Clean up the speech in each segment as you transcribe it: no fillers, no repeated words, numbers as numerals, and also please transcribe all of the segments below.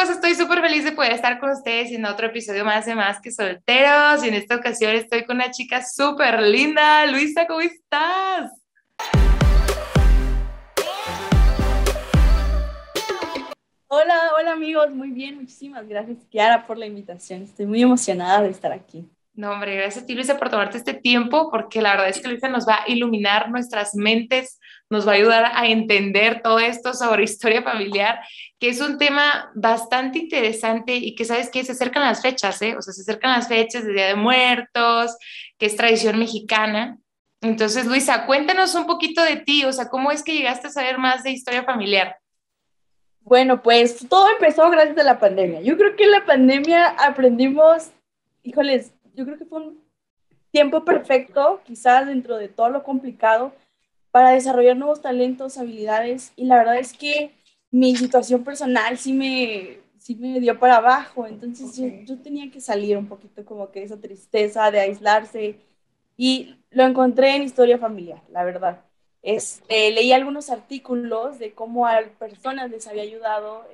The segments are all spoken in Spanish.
amigos, estoy súper feliz de poder estar con ustedes en otro episodio más de Más que Solteros y en esta ocasión estoy con una chica súper linda. Luisa, ¿cómo estás? Hola, hola amigos, muy bien, muchísimas gracias Kiara por la invitación, estoy muy emocionada de estar aquí. No, hombre, gracias a ti, Luisa, por tomarte este tiempo, porque la verdad es que Luisa nos va a iluminar nuestras mentes, nos va a ayudar a entender todo esto sobre historia familiar, que es un tema bastante interesante y que sabes que se acercan las fechas, ¿eh? O sea, se acercan las fechas de Día de Muertos, que es tradición mexicana. Entonces, Luisa, cuéntanos un poquito de ti, o sea, ¿cómo es que llegaste a saber más de historia familiar? Bueno, pues todo empezó gracias a la pandemia. Yo creo que en la pandemia aprendimos, híjoles, yo creo que fue un tiempo perfecto, quizás dentro de todo lo complicado, para desarrollar nuevos talentos, habilidades, y la verdad es que mi situación personal sí me dio para abajo, entonces yo tenía que salir un poquito como que de esa tristeza, de aislarse, y lo encontré en historia familiar, la verdad. Leí algunos artículos de cómo a personas les había ayudado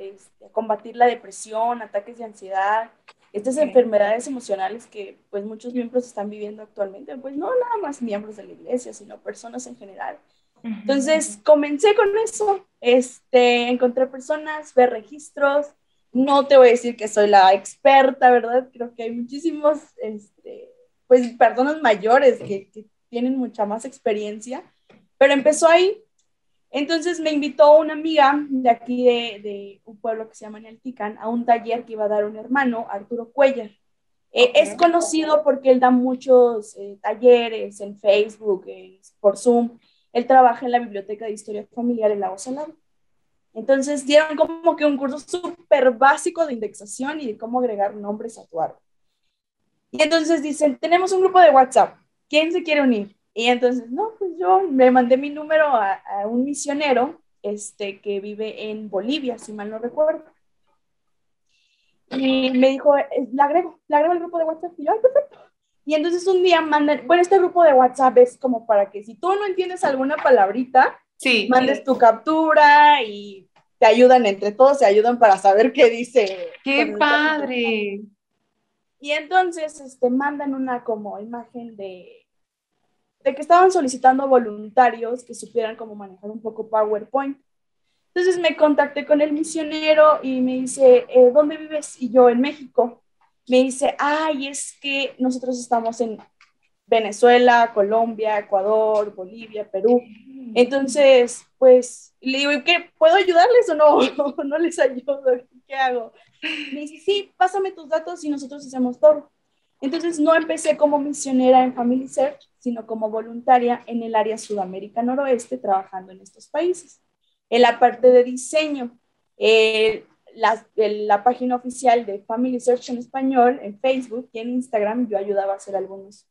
a combatir la depresión, ataques de ansiedad, estas enfermedades emocionales que pues muchos miembros están viviendo actualmente, pues no nada más miembros de la iglesia, sino personas en general. Ujú. Entonces comencé con eso, encontré personas, ver registros, no te voy a decir que soy la experta, ¿verdad? Creo que hay muchísimos, pues personas mayores que tienen mucha más experiencia, pero empezó ahí. Entonces me invitó una amiga de aquí de un pueblo que se llama Nealtican a un taller que iba a dar un hermano, Arturo Cuellar. Ok. Es conocido porque él da muchos talleres en Facebook, por Zoom. Él trabaja en la Biblioteca de Historia Familiar en La Salado. Entonces dieron como que un curso súper básico de indexación y de cómo agregar nombres a tu árbol. Y entonces dicen, tenemos un grupo de WhatsApp, ¿quién se quiere unir? Y entonces, no, pues yo le mandé mi número a un misionero que vive en Bolivia, si mal no recuerdo. Y me dijo, la agrego al grupo de WhatsApp. Y yo, ay, perfecto. Y entonces un día mandan, bueno, este grupo de WhatsApp es como para que si tú no entiendes alguna palabrita, Sí, mandes tu captura y te ayudan entre todos, se ayudan para saber qué dice con qué el caso. padre. Y entonces mandan una como imagen de que estaban solicitando voluntarios que supieran cómo manejar un poco PowerPoint. Entonces me contacté con el misionero y me dice, ¿dónde vives? Y yo, en México. Me dice, ay, es que nosotros estamos en Venezuela, Colombia, Ecuador, Bolivia, Perú. Entonces, pues, le digo, ¿y qué? ¿Puedo ayudarles o no? ¿No les ayudo? ¿Qué hago? Me dice, sí, pásame tus datos y nosotros hacemos todo. Entonces no empecé como misionera en Family Search, sino como voluntaria en el área Sudamérica Noroeste, trabajando en estos países. En la parte de diseño, la página oficial de Family Search en español, en Facebook y en Instagram, yo ayudaba a hacer algunos.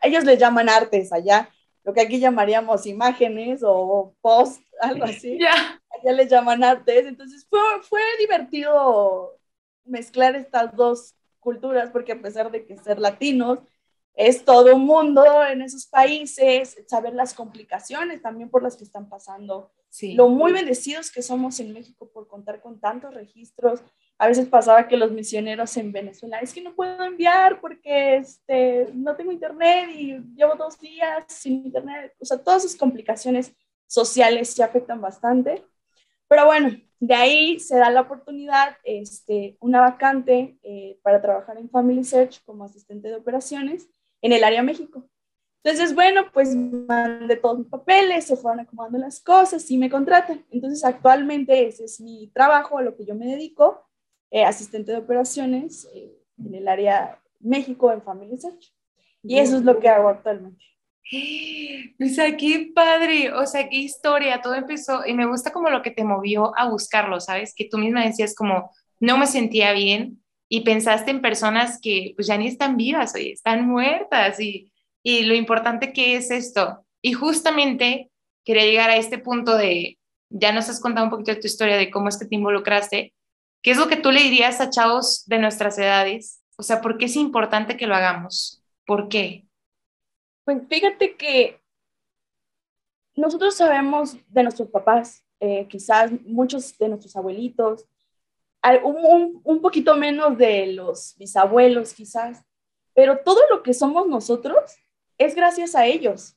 Ellos les llaman artes allá, lo que aquí llamaríamos imágenes o post, algo así. Ya. Allá les llaman artes. Entonces fue divertido mezclar estas dos culturas, porque a pesar de que ser latinos, es todo un mundo en esos países, saber las complicaciones también por las que están pasando, lo Sí. muy bendecidos que somos en México por contar con tantos registros. A veces pasaba que los misioneros en Venezuela, es que no puedo enviar porque no tengo internet y llevo 2 días sin internet. O sea, todas esas complicaciones sociales se afectan bastante. Pero bueno, de ahí se da la oportunidad, una vacante para trabajar en Family Search como asistente de operaciones en el área México. Entonces, bueno, pues mandé todos mis papeles, se fueron acomodando las cosas y me contratan. Entonces, actualmente ese es mi trabajo, a lo que yo me dedico, asistente de operaciones en el área México en Family Search. Y eso es lo que hago actualmente. Luisa, qué padre, o sea, qué historia, todo empezó y me gusta como lo que te movió a buscarlo, ¿sabes? Que tú misma decías como, no me sentía bien y pensaste en personas que pues ya ni están vivas, oye, están muertas y lo importante que es esto. Y justamente quería llegar a este punto de, ya nos has contado un poquito de tu historia, de cómo es que te involucraste, ¿qué es lo que tú le dirías a chavos de nuestras edades? O sea, ¿por qué es importante que lo hagamos? ¿Por qué? Pues fíjate que nosotros sabemos de nuestros papás, quizás muchos de nuestros abuelitos, un poquito menos de los bisabuelos quizás, pero todo lo que somos nosotros es gracias a ellos.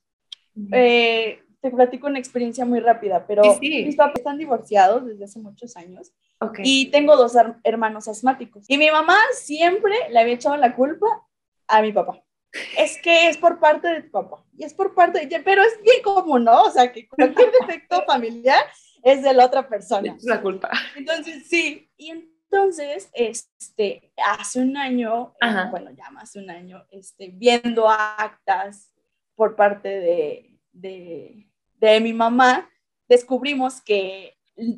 Te platico una experiencia muy rápida, pero Sí. mis papás están divorciados desde hace muchos años. Okay. Y tengo dos hermanos asmáticos. Y mi mamá siempre le había echado la culpa a mi papá. Es que es por parte de tu papá. Y es por parte de... Pero es bien común, ¿no? O sea, que cualquier defecto familiar es de la otra persona. Es la culpa. Entonces, sí. Y entonces, hace un año, bueno, ya más de un año, viendo actas por parte de mi mamá, descubrimos que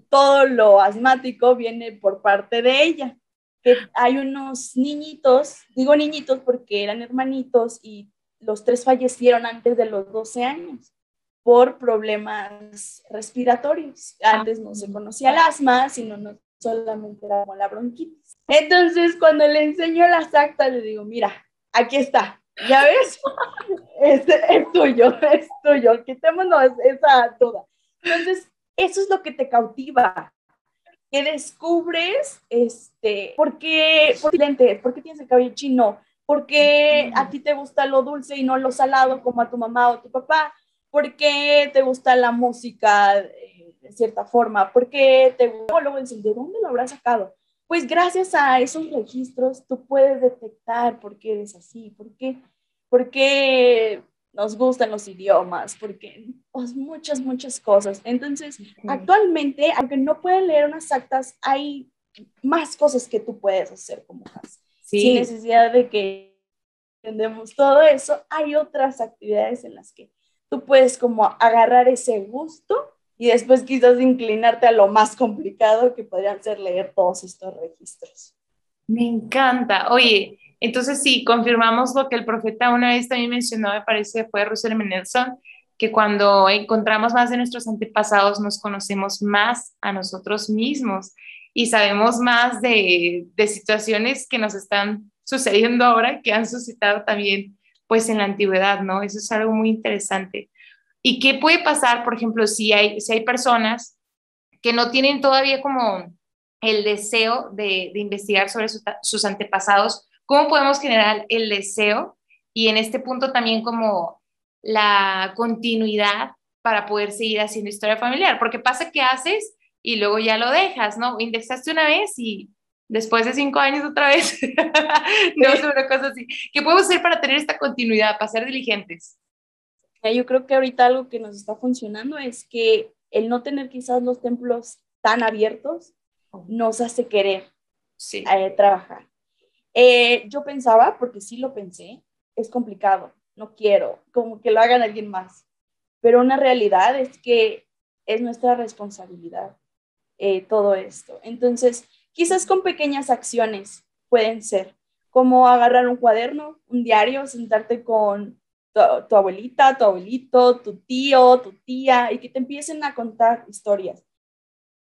todo lo asmático viene por parte de ella, que hay unos niñitos, digo niñitos porque eran hermanitos y los tres fallecieron antes de los 12 años por problemas respiratorios. Antes no se conocía el asma, sino no solamente era como la bronquitis. Entonces, cuando le enseño las actas, le digo, mira, aquí está, ¿ya ves? Es tuyo, quitémonos esa duda. Entonces, eso es lo que te cautiva, que descubres por qué tienes el cabello chino, por qué a ti te gusta lo dulce y no lo salado como a tu mamá o tu papá, por qué te gusta la música de cierta forma, por qué te gusta, luego decir, ¿de dónde lo habrás sacado? Pues gracias a esos registros tú puedes detectar por qué eres así, por qué nos gustan los idiomas, porque pues, muchas cosas. Entonces, actualmente, aunque no pueden leer unas actas, hay más cosas que tú puedes hacer como más. Sí. Sin necesidad de que entendemos todo eso, hay otras actividades en las que tú puedes como agarrar ese gusto y después quizás inclinarte a lo más complicado que podrían ser leer todos estos registros. Me encanta. Oye, entonces sí, confirmamos lo que el profeta una vez también mencionó, me parece, fue Russell M. Nelson, que cuando encontramos más de nuestros antepasados nos conocemos más a nosotros mismos y sabemos más de situaciones que nos están sucediendo ahora, que han suscitado también pues en la antigüedad, ¿no? Eso es algo muy interesante. ¿Y qué puede pasar, por ejemplo, si hay personas que no tienen todavía como el deseo de investigar sobre sus antepasados? ¿Cómo podemos generar el deseo y en este punto también como la continuidad para poder seguir haciendo historia familiar? Porque pasa que haces y luego ya lo dejas, ¿no? Indexaste una vez y después de 5 años otra vez. No sé, una cosa así. ¿Qué podemos hacer para tener esta continuidad, para ser diligentes? Yo creo que ahorita algo que nos está funcionando es que el no tener quizás los templos tan abiertos nos hace querer trabajar. Yo pensaba, porque sí lo pensé, es complicado, no quiero, como que lo hagan alguien más, pero una realidad es que es nuestra responsabilidad todo esto. Entonces, quizás con pequeñas acciones pueden ser, como agarrar un cuaderno, un diario, sentarte con tu abuelita, tu abuelito, tu tío, tu tía, y que te empiecen a contar historias.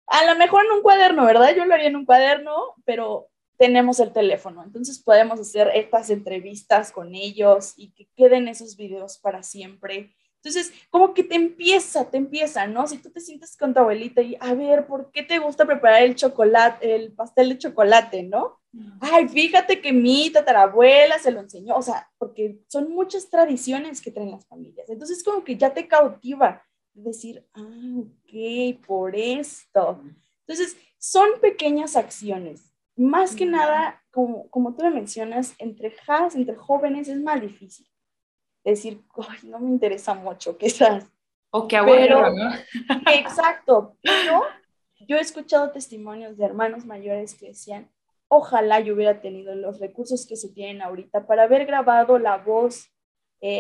A lo mejor en un cuaderno, ¿verdad? Yo lo haría en un cuaderno, pero tenemos el teléfono, entonces podemos hacer estas entrevistas con ellos y que queden esos videos para siempre. Entonces, como que te empieza, ¿no? Si tú te sientes con tu abuelita y, a ver, ¿por qué te gusta preparar el pastel de chocolate, no? Ay, fíjate que mi tatarabuela se lo enseñó, o sea, porque son muchas tradiciones que traen las familias. Entonces, como que ya te cautiva decir, ok, por esto. Entonces, son pequeñas acciones. Más que nada, como tú lo mencionas, entre jóvenes es más difícil decir, no me interesa mucho, quizás. O qué aburrido, ¿no? Exacto, pero yo he escuchado testimonios de hermanos mayores que decían, ojalá yo hubiera tenido los recursos que se tienen ahorita para haber grabado la voz,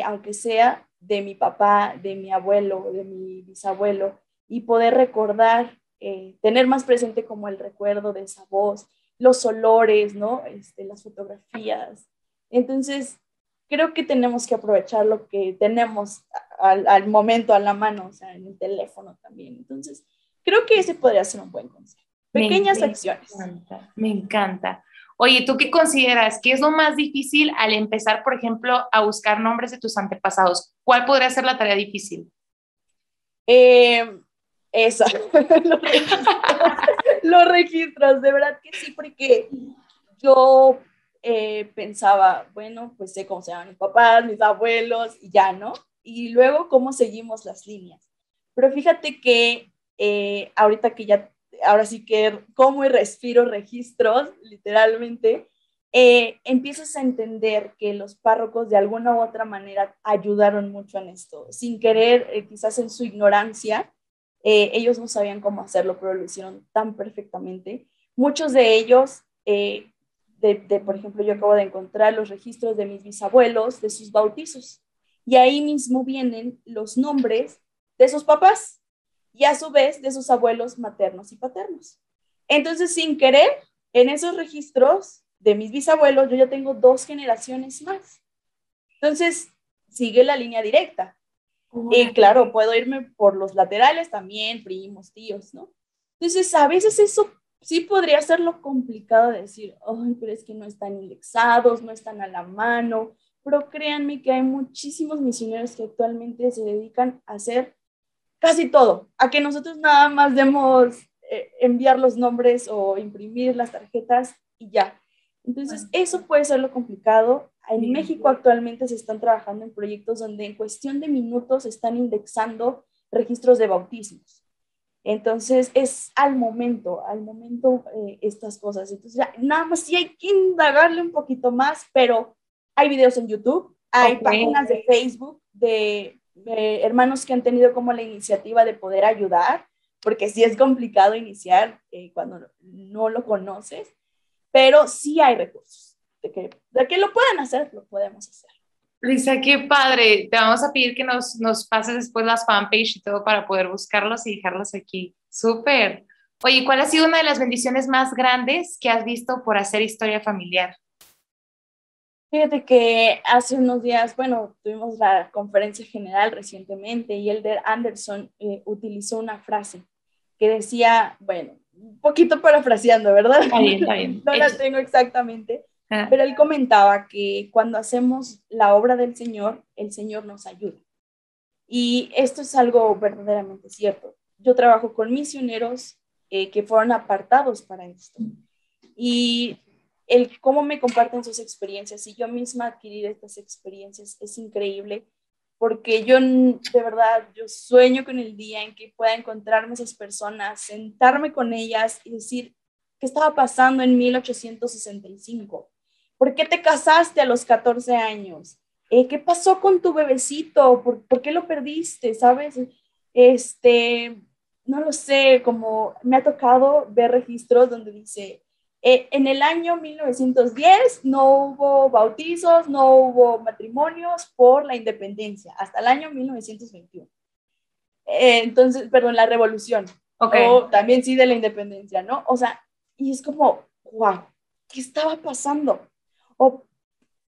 aunque sea de mi papá, de mi abuelo, de mi bisabuelo, y poder recordar, tener más presente como el recuerdo de esa voz, los olores, ¿no? Las fotografías. Entonces, creo que tenemos que aprovechar lo que tenemos al momento, a la mano, o sea, en el teléfono también. Entonces, creo que ese podría ser un buen consejo. Pequeñas acciones. Me encanta. Oye, ¿tú qué consideras? ¿Qué es lo más difícil al empezar, por ejemplo, a buscar nombres de tus antepasados? ¿Cuál podría ser la tarea difícil? Esa, los registros. Los registros, de verdad que sí, porque yo pensaba, bueno, pues sé cómo se llaman mis papás, mis abuelos, y ya, ¿no? Y luego cómo seguimos las líneas. Pero fíjate que ahorita que ya, ahora sí que como y respiro registros, literalmente, empiezas a entender que los párrocos de alguna u otra manera ayudaron mucho en esto. Sin querer, quizás en su ignorancia, ellos no sabían cómo hacerlo, pero lo hicieron tan perfectamente. Muchos de ellos, por ejemplo, yo acabo de encontrar los registros de mis bisabuelos, de sus bautizos, y ahí mismo vienen los nombres de sus papás y a su vez de sus abuelos maternos y paternos. Entonces, sin querer, en esos registros de mis bisabuelos, yo ya tengo 2 generaciones más. Entonces, sigue la línea directa. Y claro, puedo irme por los laterales también, primos, tíos, ¿no? Entonces, a veces eso sí podría ser lo complicado de decir, ay, pero es que no están indexados, no están a la mano, pero créanme que hay muchísimos misioneros que actualmente se dedican a hacer casi todo, a que nosotros nada más demos enviar los nombres o imprimir las tarjetas y ya. Entonces, eso puede ser lo complicado. En México actualmente se están trabajando en proyectos donde en cuestión de minutos están indexando registros de bautismos. Entonces, es al momento estas cosas. Entonces, ya, nada más sí hay que indagarle un poquito más, pero hay videos en YouTube, hay páginas de Facebook de hermanos que han tenido como la iniciativa de poder ayudar, porque sí es complicado iniciar cuando no lo conoces, pero sí hay recursos. De que lo puedan hacer, lo podemos hacer. Luisa, qué padre. Te vamos a pedir que nos pases después las fanpage y todo para poder buscarlos y dejarlos aquí. Súper. Oye, ¿cuál ha sido una de las bendiciones más grandes que has visto por hacer historia familiar? Fíjate que hace unos días, bueno, tuvimos la conferencia general recientemente y Elder Anderson utilizó una frase que decía, bueno, un poquito parafraseando, ¿verdad? Está bien, está bien. No la tengo exactamente, pero él comentaba que cuando hacemos la obra del Señor, el Señor nos ayuda. Y esto es algo verdaderamente cierto. Yo trabajo con misioneros que fueron apartados para esto. Y el cómo me comparten sus experiencias y yo misma adquirir estas experiencias es increíble porque yo de verdad, yo sueño con el día en que pueda encontrarme esas personas, sentarme con ellas y decir, ¿qué estaba pasando en 1865? ¿Por qué te casaste a los 14 años? ¿Qué pasó con tu bebecito? ¿Por qué lo perdiste? ¿Sabes? No lo sé, como me ha tocado ver registros donde dice, en el año 1910 no hubo bautizos, no hubo matrimonios por la independencia, hasta el año 1921. Entonces, perdón, la revolución. Okay. O también sí de la independencia, ¿no? O sea, y es como, wow, ¿qué estaba pasando? O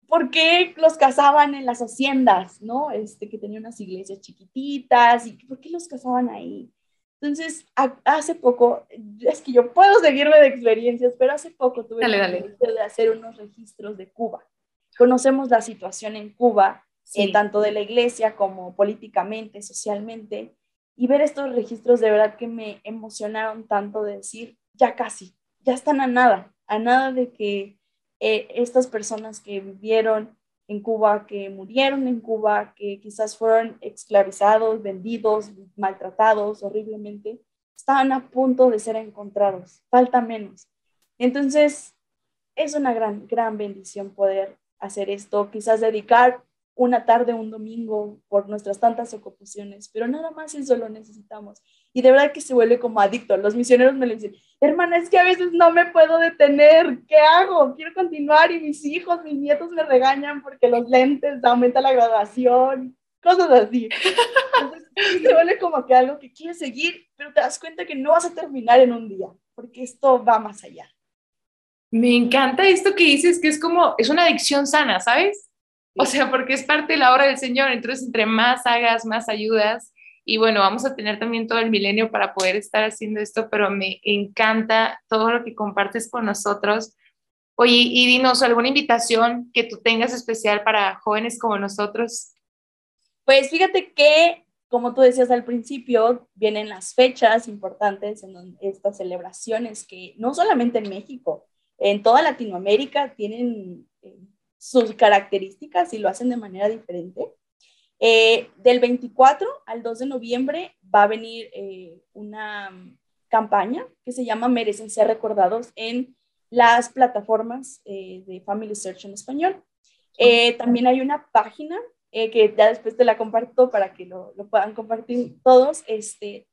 ¿por qué los casaban en las haciendas, no? Que tenían unas iglesias chiquititas, y ¿por qué los casaban ahí? Entonces, hace poco, es que yo puedo seguirme de experiencias, pero hace poco tuve el privilegio de hacer unos registros de Cuba. Conocemos la situación en Cuba, sí. Tanto de la iglesia como políticamente, socialmente, y ver estos registros de verdad que me emocionaron tanto de decir, ya casi, ya están a nada de que estas personas que vivieron en Cuba, que murieron en Cuba, que quizás fueron esclavizados, vendidos, maltratados horriblemente, estaban a punto de ser encontrados, falta menos. Entonces, es una gran bendición poder hacer esto, quizás dedicar una tarde, un domingo, por nuestras tantas ocupaciones, pero nada más eso lo necesitamos. Y de verdad que se vuelve como adicto. Los misioneros me lo dicen, hermana, es que a veces no me puedo detener, ¿qué hago? Quiero continuar y mis hijos, mis nietos me regañan porque los lentes aumentan la graduación, cosas así. Entonces, se vuelve como que algo que quieres seguir, pero te das cuenta que no vas a terminar en un día, porque esto va más allá. Me encanta esto que dices, que es como, es una adicción sana, ¿sabes? O sea, porque es parte de la obra del Señor, entonces entre más hagas, más ayudas, y bueno, vamos a tener también todo el milenio para poder estar haciendo esto, pero me encanta todo lo que compartes con nosotros. Oye, y dinos, ¿alguna invitación que tú tengas especial para jóvenes como nosotros? Pues fíjate que como tú decías al principio, vienen las fechas importantes en estas celebraciones que no solamente en México, en toda Latinoamérica tienen sus características y lo hacen de manera diferente. Del 24 al 2 de noviembre va a venir una campaña que se llama Merecen ser recordados en las plataformas de Family Search en español. También hay una página que ya después te la comparto para que lo puedan compartir todos,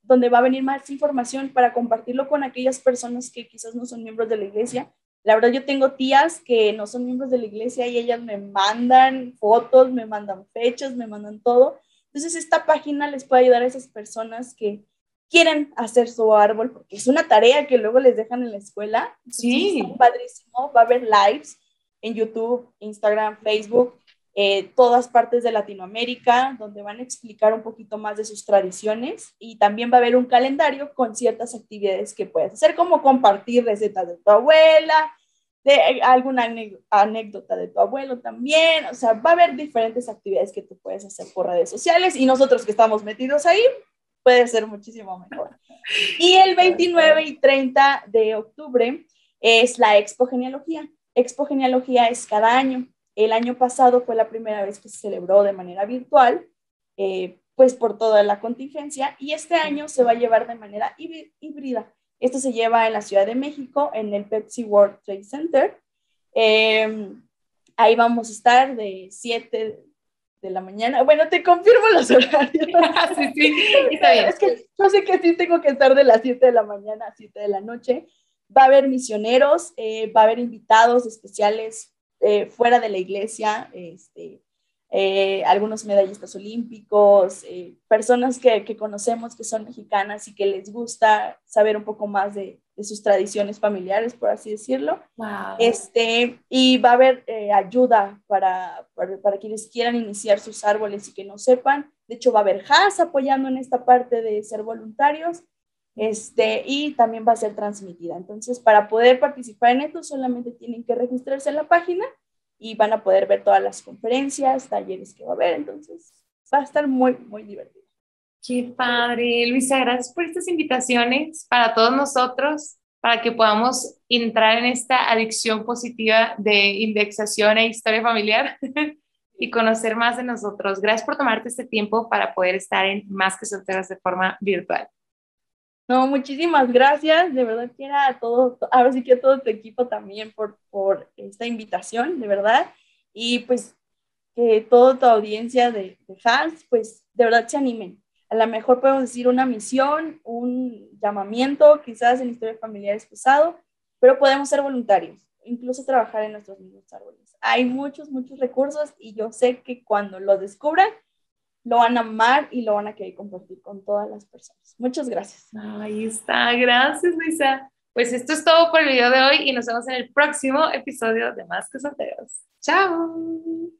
donde va a venir más información para compartirlo con aquellas personas que quizás no son miembros de la iglesia. La verdad, yo tengo tías que no son miembros de la iglesia y ellas me mandan fotos, me mandan fechas, me mandan todo. Entonces, esta página les puede ayudar a esas personas que quieren hacer su árbol, porque es una tarea que luego les dejan en la escuela. Entonces, Sí. está padrísimo. Va a haber lives en YouTube, Instagram, Facebook, todas partes de Latinoamérica, donde van a explicar un poquito más de sus tradiciones, y también va a haber un calendario con ciertas actividades que puedes hacer, como compartir recetas de tu abuela, de alguna anécdota de tu abuelo también. O sea, va a haber diferentes actividades que tú puedes hacer por redes sociales, y nosotros que estamos metidos ahí, puede ser muchísimo mejor. Y el 29 y 30 de octubre es la Expo Genealogía. Expo Genealogía es cada año. El año pasado fue la primera vez que se celebró de manera virtual, pues por toda la contingencia, y este año se va a llevar de manera híbrida. Esto se lleva en la Ciudad de México, en el Pepsi World Trade Center. Ahí vamos a estar de 7 de la mañana. Bueno, te confirmo los horarios. Sí, sí, está bien. Es que yo sé que sí tengo que estar de las 7 de la mañana a 7 de la noche. Va a haber misioneros, va a haber invitados especiales fuera de la iglesia, algunos medallistas olímpicos, personas que conocemos que son mexicanas y que les gusta saber un poco más de sus tradiciones familiares, por así decirlo. Wow. Y va a haber ayuda para quienes quieran iniciar sus árboles y que no sepan. De hecho, va a haber HAS apoyando en esta parte de ser voluntarios. Y también va a ser transmitida. Entonces, para poder participar en esto, solamente tienen que registrarse en la página y van a poder ver todas las conferencias, talleres que va a haber. Entonces, va a estar muy, muy divertido. Qué padre, Luisa, gracias por estas invitaciones para todos nosotros, para que podamos entrar en esta adicción positiva de indexación e historia familiar y conocer más de nosotros. Gracias por tomarte este tiempo para poder estar en Más que Solteras de forma virtual. No, muchísimas gracias, de verdad que era a todo, ahora sí que a todo tu equipo también por esta invitación, de verdad, y pues que toda tu audiencia de Hans, pues de verdad se animen. A lo mejor podemos decir una misión, un llamamiento, quizás en historia familiar es pesado, pero podemos ser voluntarios, incluso trabajar en nuestros mismos árboles. Hay muchos, muchos recursos, y yo sé que cuando lo descubran, lo van a amar y lo van a querer compartir con todas las personas. Muchas gracias. Ahí está, gracias, Luisa. Pues esto es todo por el video de hoy y nos vemos en el próximo episodio de Más que Solteros. ¡Chao!